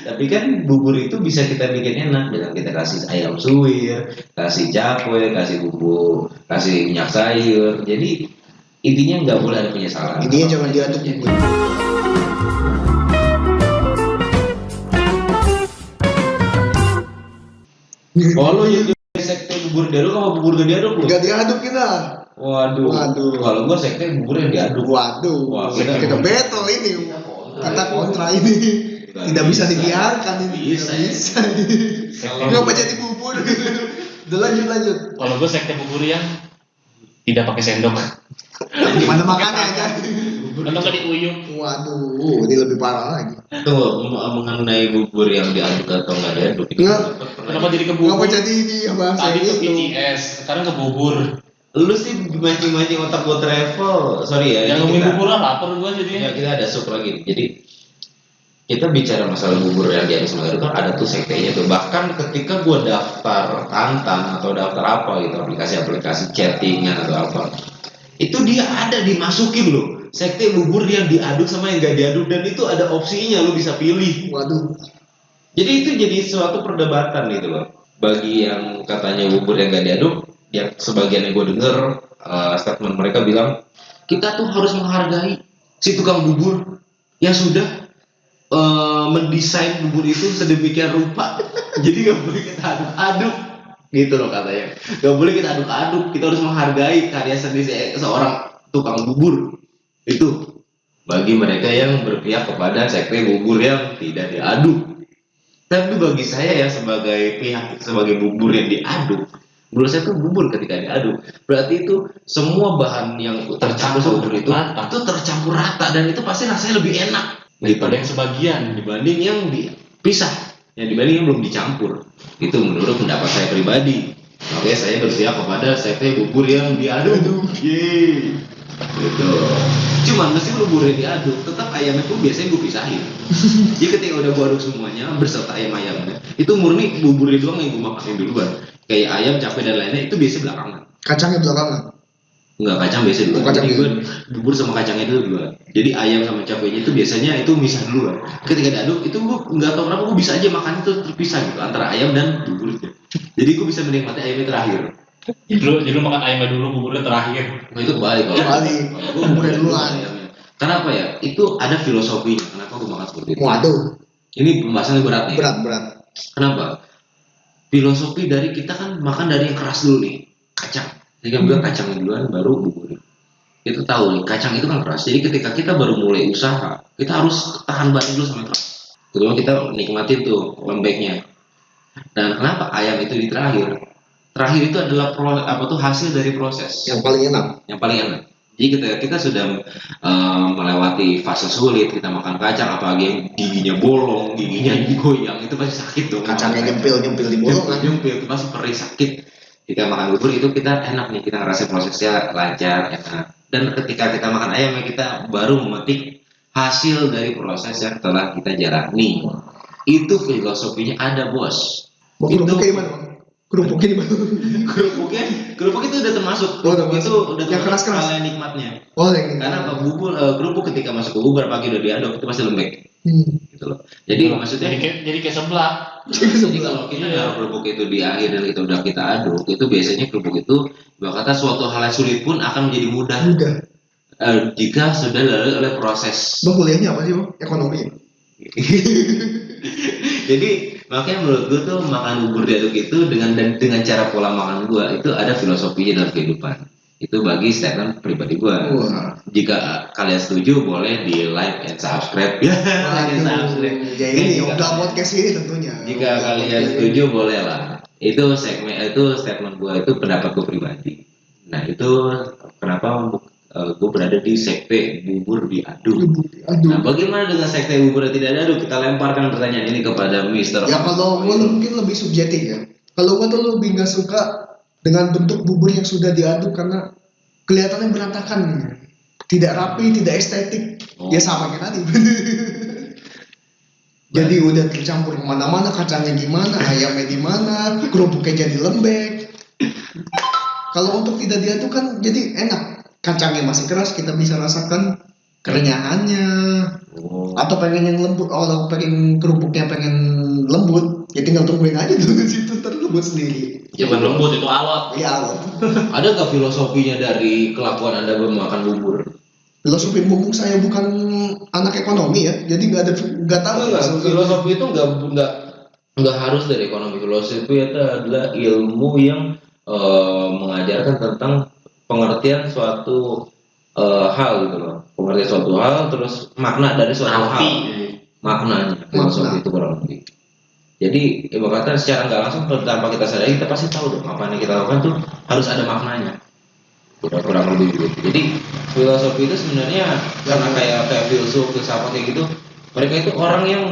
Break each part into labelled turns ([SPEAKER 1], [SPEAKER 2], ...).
[SPEAKER 1] Tapi kan bubur itu bisa kita bikin enak dengan kita kasih ayam suwir, kasih japoy, kasih bumbu, kasih minyak sayur. Jadi intinya nggak boleh ada penyesalan.
[SPEAKER 2] Intinya jangan diaduk bubur.
[SPEAKER 1] Oh lu jadi sekte bubur diaduk sama bubur gak diaduk lu?
[SPEAKER 2] Nggak diaduk kita.
[SPEAKER 1] Waduh.
[SPEAKER 2] Waduh.
[SPEAKER 1] Kalau gua sekte bubur yang diaduk.
[SPEAKER 2] Waduh.
[SPEAKER 1] Wah,
[SPEAKER 2] Kita battle ini. Kita kontra ini. Tidak bisa dibiarkan ini.
[SPEAKER 1] Bisa.
[SPEAKER 2] Tidak bisa. Ngapa jadi bubur? Udah lanjut.
[SPEAKER 3] Kalau gue sekte bubur yang tidak pakai sendok.
[SPEAKER 2] Mana makannya aja.
[SPEAKER 3] Atau nggak diuyuk.
[SPEAKER 2] Waduh, ini lebih parah lagi.
[SPEAKER 1] Tuh mengenai bubur yang diaduk atau nggak diaduk.
[SPEAKER 2] Nggak.
[SPEAKER 3] Kenapa jadi ke bubur?
[SPEAKER 2] Ngapa jadi ini ya bahasa
[SPEAKER 3] Tadi ke
[SPEAKER 2] itu?
[SPEAKER 3] PCS, sekarang ke bubur.
[SPEAKER 1] Lu sih mancing-mancing otak gua travel. Sorry ya.
[SPEAKER 3] Yang
[SPEAKER 1] ini
[SPEAKER 3] ngomongin
[SPEAKER 1] kita-
[SPEAKER 3] bubur lah, lapar gue jadinya.
[SPEAKER 1] Ya kita ada sub lagi. Jadi kita bicara masalah bubur yang diaduk sama diaduk kan ada tuh sektenya tuh. Bahkan ketika gua daftar Tantan atau daftar apa gitu aplikasi-aplikasi chattingan atau apa, itu dia ada dimasukin loh. Sekte bubur yang diaduk sama yang gak diaduk dan itu ada opsinya lu bisa pilih.
[SPEAKER 2] Waduh.
[SPEAKER 1] Jadi itu jadi suatu perdebatan gitu loh. Bagi yang katanya bubur yang gak diaduk, yang sebagian yang gue denger statement mereka bilang kita tuh harus menghargai si tukang bubur yang sudah mendesain bubur itu sedemikian rupa. Jadi gak boleh kita aduk-aduk gitu loh katanya. Gak boleh kita aduk-aduk, kita harus menghargai karya seni seorang tukang bubur. Itu bagi mereka yang berpihak kepada sekte bubur yang tidak diaduk. Tapi bagi saya ya sebagai pihak sebagai bubur yang diaduk, menurut saya tuh bubur ketika diaduk berarti itu semua bahan yang tercampur bubur itu tercampur rata dan itu pasti rasanya lebih enak
[SPEAKER 3] Daripada yang sebagian.
[SPEAKER 1] dibanding yang dipisah, yang dibanding yang belum dicampur. Itu menurut pendapat saya pribadi. Oke, saya berpihak kepada sekte bubur yang diaduk. Yeay. Gitu. Cuman meskipun buburnya diaduk, tetap ayamnya pun biasanya gue pisahin. Jadi ketika udah gue aduk semuanya berserta ayamnya, itu murni buburnya doang yang gue makanin duluan. Kayak ayam, capek dan lainnya itu biasa belakangan.
[SPEAKER 2] Kacangnya belakangan.
[SPEAKER 1] Enggak, kacang biasa duluan.
[SPEAKER 2] Oh, kacang
[SPEAKER 1] Jadi gue
[SPEAKER 2] dulu.
[SPEAKER 1] bubur sama kacangnya dulu duluan. Jadi ayam sama cabenya itu biasanya itu misah duluan. Ketika diaduk itu gue nggak tahu kenapa gue bisa aja makan itu terpisah gitu antara ayam dan bubur itu. Jadi gue bisa menikmati ayamnya terakhir.
[SPEAKER 3] Jadi lu makan ayamnya dulu, buburnya terakhir.
[SPEAKER 1] Nah, itu kebalik kalau
[SPEAKER 2] Kebalik.
[SPEAKER 1] gue
[SPEAKER 2] Buburnya duluan.
[SPEAKER 1] ayamnya. Kenapa ya? Itu ada filosofinya. Kenapa gue makan seperti itu?
[SPEAKER 2] Waduh,
[SPEAKER 1] Ini pembahasannya berat nih.
[SPEAKER 2] berat.
[SPEAKER 1] Kenapa? Filosofi dari kita kan makan dari yang keras dulu nih, kacang. Jadi kan bilang kacangnya duluan baru bubur. Kita tahu nih, kacang itu kan keras. Jadi ketika kita baru mulai usaha, kita harus tahan banting dulu sampai keras. Kedua kita nikmatin tuh lembeknya. Dan kenapa ayam itu di terakhir? Terakhir itu adalah hasil dari proses
[SPEAKER 2] Yang paling enak.
[SPEAKER 1] yang paling enak. Jadi kita sudah melewati fase sulit, kita makan kacang, apalagi yang giginya bolong, giginya goyang, itu pasti sakit dong.
[SPEAKER 2] Kacangnya nyempil di bolongan.
[SPEAKER 1] Nyempil itu pasti perih sakit. Jika makan bubur itu kita enak nih, kita ngerasa prosesnya lancar, enak. Dan ketika kita makan ayam, kita baru memetik hasil dari proses yang telah kita jalani. Itu filosofinya ada, bos.
[SPEAKER 2] Mau
[SPEAKER 1] Itu
[SPEAKER 2] kerupuknya gimana, Bang? Kerupuknya di mana?
[SPEAKER 1] kerupuk itu udah termasuk.
[SPEAKER 2] Oh, udah
[SPEAKER 1] Kerupuk itu
[SPEAKER 2] masuk.
[SPEAKER 1] udah
[SPEAKER 2] Yang
[SPEAKER 1] termasuk
[SPEAKER 2] keras-keras.
[SPEAKER 1] hal yang nikmatnya.
[SPEAKER 2] Oh, yang ini.
[SPEAKER 1] Karena apa kerupuk ketika masuk ke bubur pagi udah diaduk itu pasti lembek gitu loh. Jadi maksudnya
[SPEAKER 3] Jadi kayak seblak.
[SPEAKER 1] jadi kalau kita naruh kerupuk itu di akhir dan kita udah kita aduk itu biasanya kerupuk itu kata suatu hal yang sulit pun akan menjadi mudah
[SPEAKER 2] Udah.
[SPEAKER 1] jika sudah dilalui oleh proses.
[SPEAKER 2] Bang, kuliahnya apa sih, Bang? Ekonomi.
[SPEAKER 1] Jadi makanya menurut gue tuh makan bubur diaduk itu dengan cara pola makan gue itu ada filosofinya dalam kehidupan. Itu bagi statement pribadi gue.
[SPEAKER 2] Wah.
[SPEAKER 1] Jika kalian setuju boleh di like and subscribe ya. Like and subscribe.
[SPEAKER 2] Ya ini
[SPEAKER 1] Jika-
[SPEAKER 2] udah podcast ini tentunya.
[SPEAKER 1] Jika kalian setuju boleh lah. Itu statement gue itu pendapat gue pribadi. Nah itu kenapa gue berada di sekte bubur diaduk.
[SPEAKER 2] Aduh.
[SPEAKER 1] Nah bagaimana dengan sekte bubur yang tidak diaduk? Kita lemparkan pertanyaan ini kepada Mister.
[SPEAKER 2] Ya kalau gue mungkin lebih subjektif ya. Kalau gue tuh lebih nggak suka dengan bentuk bubur yang sudah diaduk karena kelihatannya berantakan gitu. Tidak rapi, tidak estetik.
[SPEAKER 1] Oh.
[SPEAKER 2] Ya sama kayak tadi. Jadi udah tercampur kemana-mana, kacangnya gimana, ayamnya di mana, kerupuknya jadi lembek. Kalau untuk tidak diaduk kan jadi enak. Kacangnya masih keras, kita bisa rasakan kerenyahannya.
[SPEAKER 1] Oh
[SPEAKER 2] Atau pengen yang lembut, kalau pengen kerupuknya pengen lembut, ya tinggal tungguin aja dulu di situ terlembut sendiri.
[SPEAKER 3] Bukan lembut, itu alot.
[SPEAKER 2] Iya,
[SPEAKER 1] Ada nggak filosofinya dari kelakuan Anda memakan bubur?
[SPEAKER 2] filosofi mumpung saya bukan anak ekonomi ya, jadi nggak tahu.
[SPEAKER 1] Enggak, filosofi itu nggak harus dari ekonomi. Filosofi itu adalah ilmu yang mengajarkan tentang pengertian suatu hal gitu loh. Pengertian suatu hal, terus makna dari suatu hal.
[SPEAKER 3] Arti.
[SPEAKER 1] Maknanya, filosofi itu kurang lebih. Jadi ibu kata secara nggak langsung tanpa kita sadari kita pasti tahu dong apa yang kita lakukan tuh harus ada maknanya. Kurang lebih begitu. Jadi filosofi itu sebenarnya karena kayak filsuf kayak gitu, mereka itu orang yang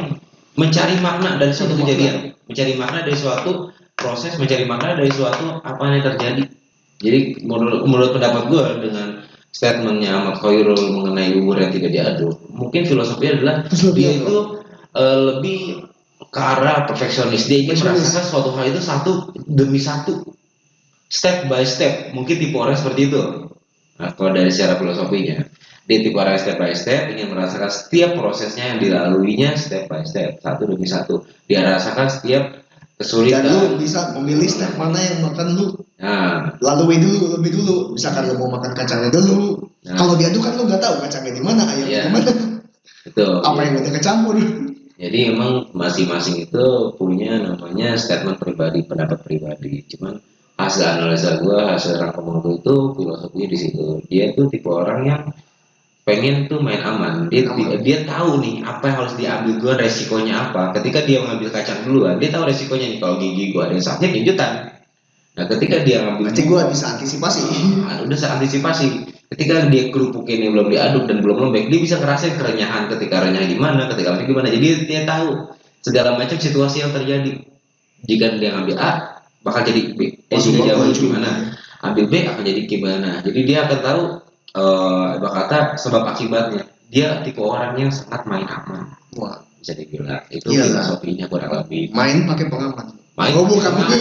[SPEAKER 1] mencari makna dari suatu kejadian, mencari makna dari suatu proses, mencari makna dari suatu apa yang terjadi. Jadi menurut pendapat gue dengan statementnya Ahmad Khairul mengenai bubur yang tidak diaduk, mungkin filosofi adalah dia itu lebih ke arah perfeksionis. Dia ingin merasakan suatu hal itu satu demi satu, step by step. Mungkin tipe orang seperti itu. Nah, kalau dari secara filosofinya, dia tipe orang step by step, ingin merasakan setiap prosesnya yang dilaluinya step by step, satu demi satu. Dia rasakan setiap kesulitan.
[SPEAKER 2] Dan lu bisa memilih step mana yang makan lu.
[SPEAKER 1] Nah,
[SPEAKER 2] Lalui dulu, lebih dulu. Misalkan lu mau makan kacangnya dulu.
[SPEAKER 1] Nah.
[SPEAKER 2] Kalau diaduk kan lu nggak tahu kacangnya di mana, ayamnya di mana.
[SPEAKER 1] itu.
[SPEAKER 2] Apa yang udah kecampur.
[SPEAKER 1] Jadi emang masing-masing itu punya namanya statement pribadi, pendapat pribadi. Cuman hasil analisa gue, hasil rangkuman gue itu filosofinya di situ. Dia tuh tipe orang yang pengen tuh main aman. Dia tahu nih apa yang harus diambil gue, resikonya apa. Ketika dia mengambil kacang duluan, dia tahu resikonya nih kalau gigi gue ada yang sakit kejutan. Nah, ketika dia ngambil,
[SPEAKER 2] Berarti gue bisa antisipasi.
[SPEAKER 1] udah antisipasi. Ketika dia kerupuk ini belum diaduk dan belum lembek, dia bisa ngerasain kerenyahan ketika renyah gimana, ketika lembek gimana. Jadi dia tahu segala macam situasi yang terjadi. Jika dia ngambil A, bakal jadi B. Sudah jawab gimana? Ambil B akan jadi gimana? Jadi dia akan tahu kata sebab akibatnya. Dia tipe orang yang sangat main aman.
[SPEAKER 2] Wah,
[SPEAKER 1] Bisa dibilang itu
[SPEAKER 2] Iyalah.
[SPEAKER 1] filosofinya kurang lebih.
[SPEAKER 2] main pakai pengaman.
[SPEAKER 1] Main
[SPEAKER 2] Oh,
[SPEAKER 1] pakai
[SPEAKER 2] bukan.
[SPEAKER 1] pengaman.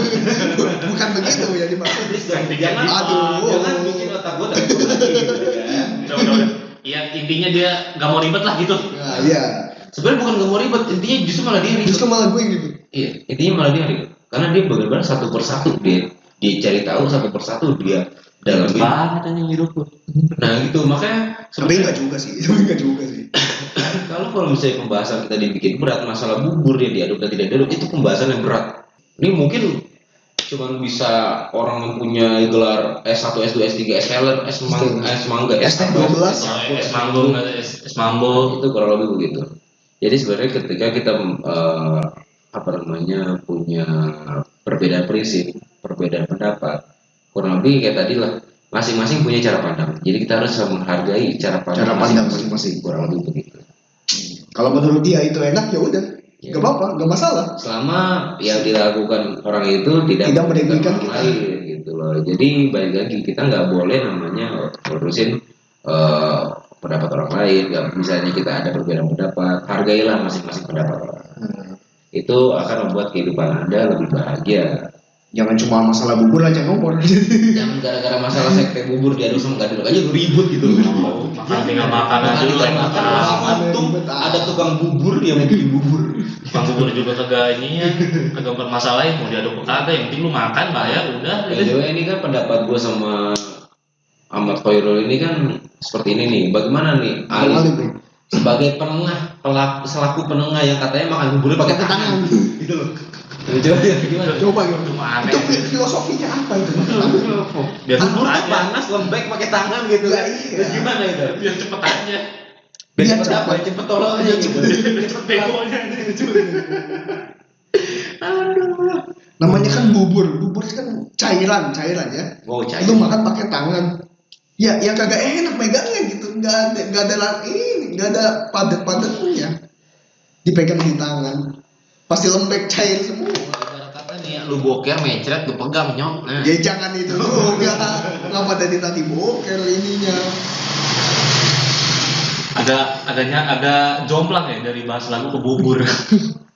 [SPEAKER 2] Bukan begitu ya dimaksud.
[SPEAKER 1] Jangan,
[SPEAKER 2] Aduh.
[SPEAKER 1] jangan bikin otak gue terganggu lagi gitu kan.
[SPEAKER 3] Udah. Iya, intinya dia nggak mau ribet lah gitu.
[SPEAKER 2] Nah, iya.
[SPEAKER 1] Sebenarnya bukan gak mau ribet, intinya justru malah dia ribet.
[SPEAKER 2] Justru malah gue yang gitu.
[SPEAKER 1] Iya, intinya malah dia ribet. Karena dia benar-benar satu persatu dia cari tahu satu persatu dia dalamin.
[SPEAKER 3] Banget aja hidup lu.
[SPEAKER 1] Nah gitu, makanya
[SPEAKER 2] Tapi enggak juga sih. Enggak juga sih.
[SPEAKER 1] kalau misalnya pembahasan kita dibikin berat, masalah bubur dia diaduk dan tidak diaduk itu pembahasan yang berat. Ini mungkin cuman bisa orang yang punya gelar S1, S2, S3, S-Seller, S-Mangga,
[SPEAKER 2] S12.
[SPEAKER 3] Es mambo.
[SPEAKER 1] itu kurang lebih begitu. Jadi sebenarnya ketika kita punya perbedaan prinsip, perbedaan pendapat, kurang lebih kayak tadi lah, masing-masing punya cara pandang. Jadi kita harus menghargai cara pandang
[SPEAKER 2] masing-masing.
[SPEAKER 1] kurang lebih begitu.
[SPEAKER 2] Kalau menurut dia itu enak ya udah.
[SPEAKER 1] Ya.
[SPEAKER 2] Gak apa-apa, gak masalah.
[SPEAKER 1] Selama yang dilakukan orang itu tidak
[SPEAKER 2] merugikan
[SPEAKER 1] orang
[SPEAKER 2] kita.
[SPEAKER 1] lain gitu loh. Jadi balik lagi kita nggak boleh namanya ngurusin pendapat orang lain. Nggak, misalnya kita ada perbedaan pendapat, hargailah masing-masing pendapat orang. Itu akan membuat kehidupan Anda lebih bahagia.
[SPEAKER 2] Jangan cuma masalah bubur aja ngomong.
[SPEAKER 1] Jangan gara-gara masalah sekte bubur diaduk sama nggak diaduk aja lu ribut gitu loh.
[SPEAKER 3] Makan tinggal makan aja lu yang
[SPEAKER 1] makan.
[SPEAKER 3] makan.
[SPEAKER 1] Untung ada tukang bubur yang bikin bubur.
[SPEAKER 3] Tukang bubur juga kagak ininya, kagak bermasalahin mau diaduk kagak, yang penting lu makan bayar udah.
[SPEAKER 1] Ini kan pendapat gue sama Ahmad Khairul ini kan seperti ini nih. Bagaimana nih Ali sebagai selaku penengah yang katanya makan buburnya pakai tangan gitu loh. Coba gimana?
[SPEAKER 2] Coba gitu.
[SPEAKER 3] Itu aneh.
[SPEAKER 2] Itu filosofinya apa itu?
[SPEAKER 3] Biar
[SPEAKER 1] Bubur tuh
[SPEAKER 3] aja.
[SPEAKER 1] panas, lembek pakai tangan gitu kan.
[SPEAKER 2] Ya, iya.
[SPEAKER 1] Terus gimana itu?
[SPEAKER 3] Biar cepet aja.
[SPEAKER 1] Biar
[SPEAKER 2] Biar
[SPEAKER 1] cepet apa?
[SPEAKER 2] cepet.
[SPEAKER 1] Cepet tolongnya gitu.
[SPEAKER 3] Cepet begonya.
[SPEAKER 1] Aduh.
[SPEAKER 2] Namanya kan bubur kan cairan ya.
[SPEAKER 1] Wow, cair.
[SPEAKER 2] Lu makan pakai tangan. Ya kagak enak megangnya gitu. Nggak ada padat-padatnya. Dipegang di tangan. Pasti lembek cair semua.
[SPEAKER 1] Kata nih, lu boker mencret, lu pegang nyok. Nah.
[SPEAKER 2] Ya jangan itu juga. Ngapa dari tadi boker ininya?
[SPEAKER 3] Agak jomplang ya dari bahas lagu ke bubur.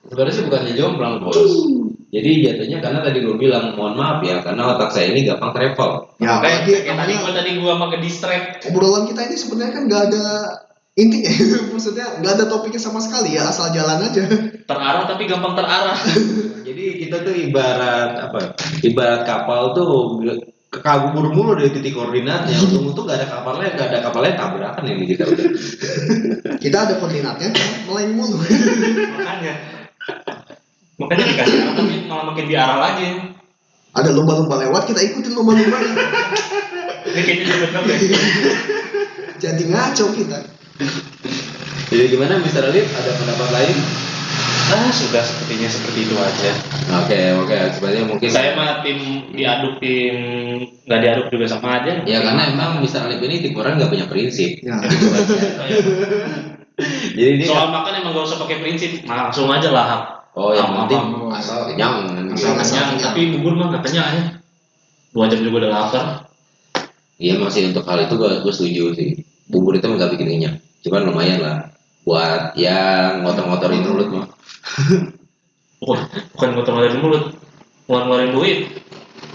[SPEAKER 1] Sebenarnya sih bukannya jomplang bos. Jadi jatuhnya karena tadi gue bilang mohon maaf ya karena otak saya ini gampang travel.
[SPEAKER 2] Ya,
[SPEAKER 3] Kayak
[SPEAKER 2] apalagi
[SPEAKER 3] tadi gua pakai distract.
[SPEAKER 2] obrolan kita ini sebenarnya kan nggak ada Intinya maksudnya nggak ada topiknya sama sekali ya, asal jalan aja.
[SPEAKER 3] Terarah tapi gampang terarah.
[SPEAKER 1] Jadi kita tuh ibarat apa? Ibarat kapal tuh kabur mulu dari titik koordinatnya. Untung-untung gak ada kapalnya tabrakan ini kita udah.
[SPEAKER 2] Kita ada koordinatnya, melain mulu.
[SPEAKER 3] Makanya dikasih arah tapi malah makin diarah lagi.
[SPEAKER 2] Ada lomba-lomba lewat, kita ikutin lomba-lomba.
[SPEAKER 3] Ini kayaknya juga bener deh.
[SPEAKER 2] Jadi ngaco kita.
[SPEAKER 1] Jadi gimana Mr. Alif? Ada pendapat lain?
[SPEAKER 3] Sudah sepertinya seperti itu aja.
[SPEAKER 1] Oke. Sebenarnya mungkin
[SPEAKER 3] Saya mah tim diaduk, tim nggak diaduk juga sama aja.
[SPEAKER 1] ya karena emang Mr. Alif ini tipe orang nggak punya prinsip.
[SPEAKER 2] Ya.
[SPEAKER 1] Gitu aja. Jadi dia
[SPEAKER 3] Soal makan emang gak usah pakai prinsip, langsung aja lahap.
[SPEAKER 1] oh yang
[SPEAKER 3] Apa-apa.
[SPEAKER 1] penting asal kenyang.
[SPEAKER 2] Asal
[SPEAKER 3] Kenyang,
[SPEAKER 2] kenyang.
[SPEAKER 3] tapi bubur mah nggak kenyang ya. 2 jam juga udah lapar.
[SPEAKER 1] Iya masih untuk hal itu gue setuju sih. Bubur itu nggak bikin kenyang. Cuman lumayan lah buat ya ngotor-ngotorin mulut mah.
[SPEAKER 3] Bukan ngotor-ngotorin mulut, ngeluarin duit.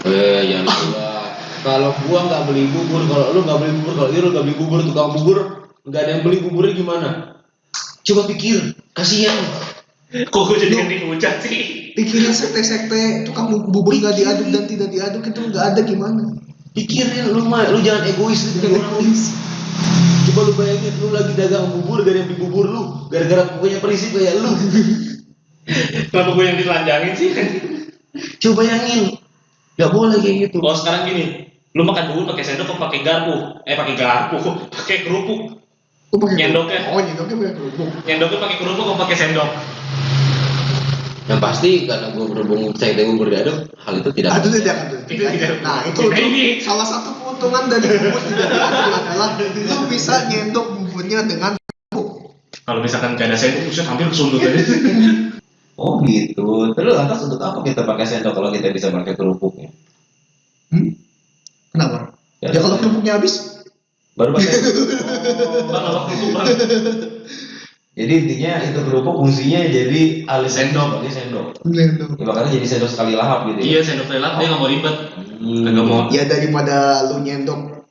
[SPEAKER 1] Jangan gua. Kalau gua nggak beli bubur, kalau lu nggak beli bubur, kalau lu nggak beli bubur, tukang bubur nggak ada yang beli buburnya gimana? Coba pikir, kasihan.
[SPEAKER 3] Kok gue jadi ganti hujan sih?
[SPEAKER 2] Pikiran sekte-sekte tukang bubur nggak diaduk dan tidak diaduk itu nggak ada gimana?
[SPEAKER 1] Pikirin lu mah, lu jangan egois jadi orang lu. Coba lu bayangin, lu lagi dagang bubur, gak ada yang beli bubur lu, gara-gara punya prinsip kayak lu.
[SPEAKER 3] Kenapa gue yang ditelanjangin sih?
[SPEAKER 1] Coba bayangin, nggak boleh kayak gitu.
[SPEAKER 3] Kalau sekarang gini, lu makan bubur pakai sendok atau pakai garpu? Pakai kerupuk.
[SPEAKER 2] Lu pakai
[SPEAKER 3] Nyendoknya.
[SPEAKER 2] Oh, nyendoknya pakai kerupuk.
[SPEAKER 3] Nyendoknya pakai kerupuk atau pakai sendok?
[SPEAKER 1] Yang pasti karena gua berhubung saya bubur diaduk, hal itu tidak.
[SPEAKER 2] Aduh tidak. Nah itu
[SPEAKER 3] Ini.
[SPEAKER 2] salah satu keuntungan dari bubur tidak diaduk adalah lu bisa nyendok buburnya dengan kerupuk.
[SPEAKER 3] Kalau misalkan gak ada sendok, bisa hampir kesundut aja.
[SPEAKER 1] Oh gitu. Terus lantas untuk apa kita pakai sendok kalau kita bisa pakai kerupuknya?
[SPEAKER 2] Kenapa?
[SPEAKER 1] Ya,
[SPEAKER 2] Ya kalau kerupuknya habis,
[SPEAKER 1] baru pakai.
[SPEAKER 3] Bang, apa kerupuk bang?
[SPEAKER 1] Jadi intinya itu kerupuk fungsinya jadi alis
[SPEAKER 3] Sendok.
[SPEAKER 1] sebagai sendok.
[SPEAKER 2] nyendok.
[SPEAKER 1] Ya, makanya jadi sendok sekali lahap gitu.
[SPEAKER 3] Iya, sendok lelap dia nggak mau ribet. Kagak mau.
[SPEAKER 2] Ya daripada lu nyendok,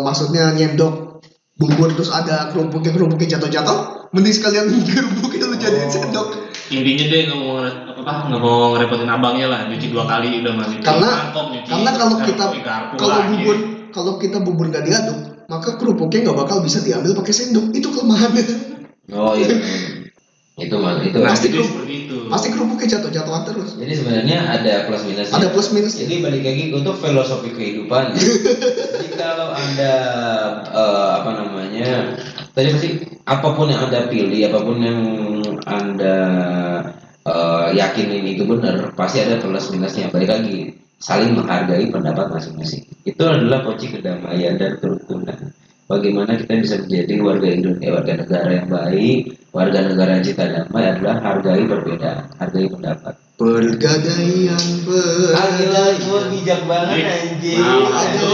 [SPEAKER 2] maksudnya nyendok bubur terus ada kerupuknya jatuh-jatuh, mending sekalian kerupuknya lu jadiin sendok.
[SPEAKER 3] Intinya dia nggak mau ngerepotin abangnya lah, nyuci 2 kali udah mandi.
[SPEAKER 2] Karena kalau kita bubur nggak diaduk, maka kerupuknya nggak bakal bisa diambil pakai sendok. Itu kelemahannya.
[SPEAKER 1] Oh iya. Itu mah itu.
[SPEAKER 2] Pasti
[SPEAKER 3] jadi
[SPEAKER 2] kerupuk.
[SPEAKER 3] seperti itu.
[SPEAKER 2] Pasti kerupuknya jatuh-jatuhan terus.
[SPEAKER 1] Jadi sebenarnya ada plus minusnya.
[SPEAKER 2] Ada plus minus.
[SPEAKER 1] Jadi balik lagi untuk filosofi kehidupan. Jadi kalau anda apa namanya tadi pasti apapun yang anda pilih, apapun yang anda yakinin itu benar, pasti ada plus minusnya. Balik lagi saling menghargai pendapat masing-masing. Itu adalah kunci kedamaian dan kerukunan. Bagaimana kita bisa menjadi warga negara yang baik, warga negara yang cinta damai adalah hargai perbedaan, hargai pendapat.
[SPEAKER 2] Pergadaian
[SPEAKER 1] Gila, itu bijak banget anjing.
[SPEAKER 3] Nah, itu